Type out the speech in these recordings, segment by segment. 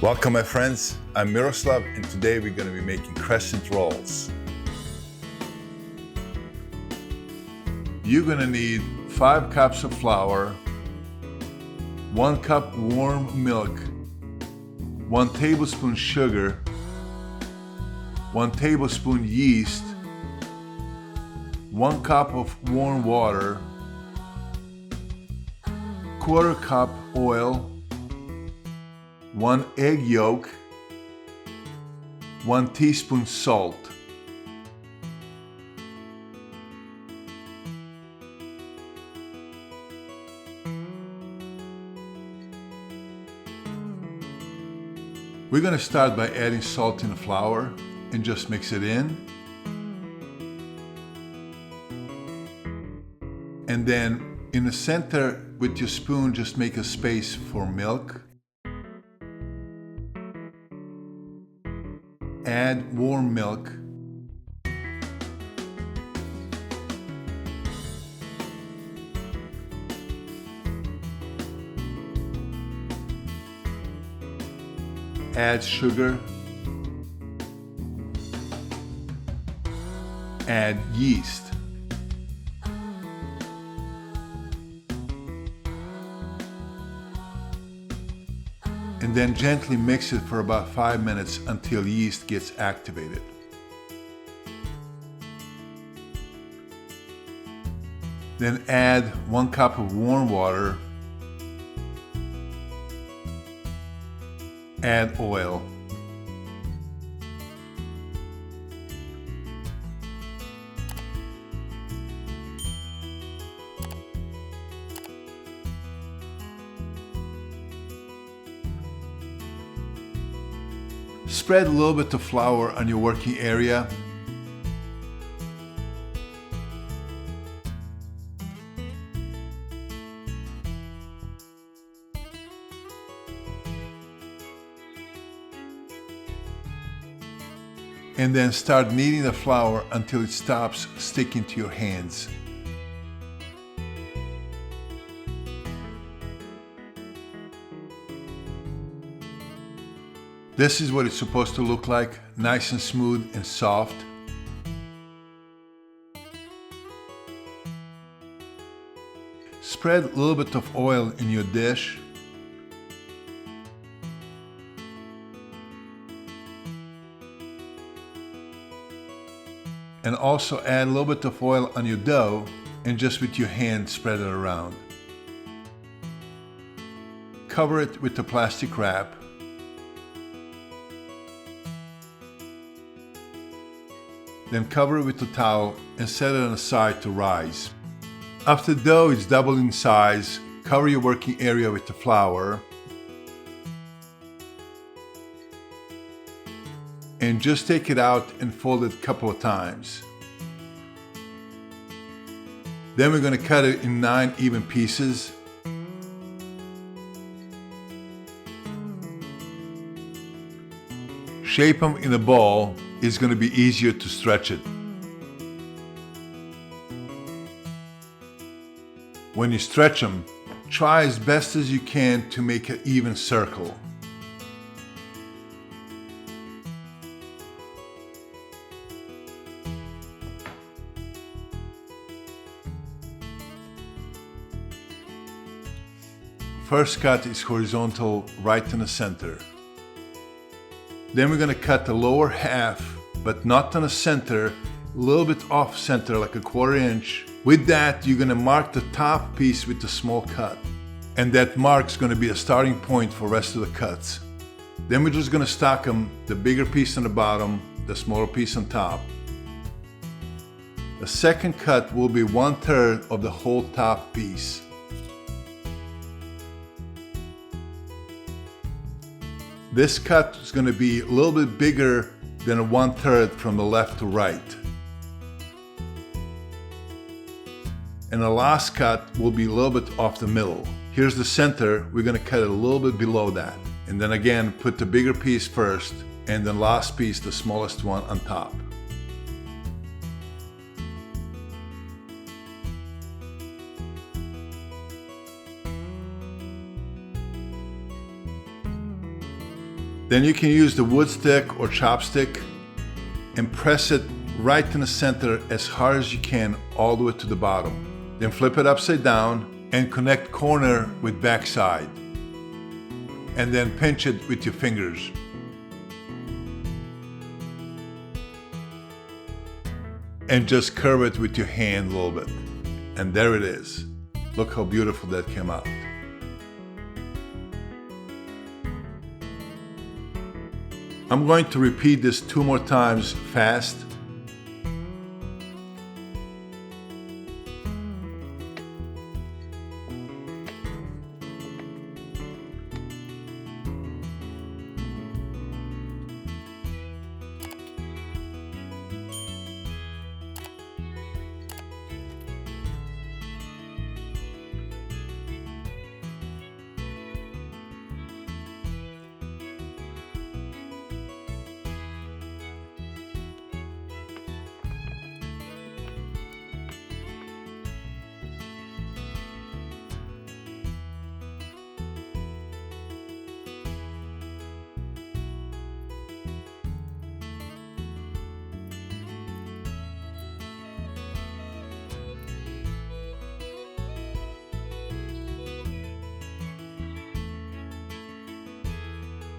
Welcome my friends, I'm Miroslav and today we're going to be making crescent rolls. You're going to need 5 cups of flour, 1 cup warm milk, 1 tablespoon sugar, 1 tablespoon yeast, 1 cup of warm water, 1/4 cup oil, 1 egg yolk, 1 teaspoon salt. We're going to start by adding salt in the flour and just mix it in. And then in the center with your spoon just make a space for milk. Add warm milk. Add sugar. Add yeast. And then gently mix it for about 5 minutes until yeast gets activated. Then add 1 cup of warm water. Add oil. Spread a little bit of flour on your working area. And then start kneading the flour until it stops sticking to your hands. This is what it's supposed to look like, nice and smooth and soft. Spread a little bit of oil in your dish. And also add a little bit of oil on your dough and just with your hand spread it around. Cover it with a plastic wrap. Then cover it with a towel and set it on the side to rise. After the dough is doubled in size, cover your working area with the flour. And just take it out and fold it a couple of times. Then we're going to cut it in 9 even pieces. Shape them in a ball. It's going to be easier to stretch it. When you stretch them, try as best as you can to make an even circle. First cut is horizontal right in the center. Then we're going to cut the lower half, but not in the center, a little bit off center, like a 1/4 inch. With that, you're going to mark the top piece with a small cut. And that mark's going to be a starting point for the rest of the cuts. Then we're just going to stack them, the bigger piece on the bottom, the smaller piece on top. The second cut will be 1/3 of the whole top piece. This cut is going to be a little bit bigger than a 1/3 from the left to right. And the last cut will be a little bit off the middle. Here's the center, we're going to cut it a little bit below that. And then again, put the bigger piece first, and the last piece, the smallest one, on top. Then you can use the wood stick or chopstick and press it right in the center as hard as you can all the way to the bottom. Then flip it upside down and connect corner with backside. And then pinch it with your fingers. And just curve it with your hand a little bit. And there it is. Look how beautiful that came out. I'm going to repeat this 2 more times fast.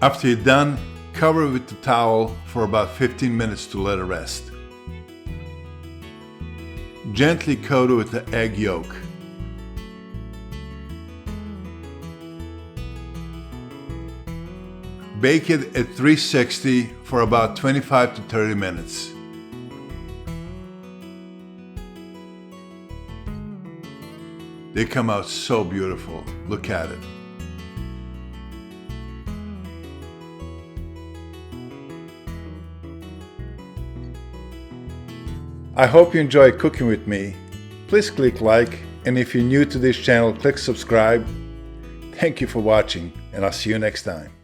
After you're done, cover it with the towel for about 15 minutes to let it rest. Gently coat it with the egg yolk. Bake it at 360 for about 25 to 30 minutes. They come out so beautiful. Look at it. I hope you enjoy cooking with me. Please click like, and if you're new to this channel, click subscribe. Thank you for watching, and I'll see you next time.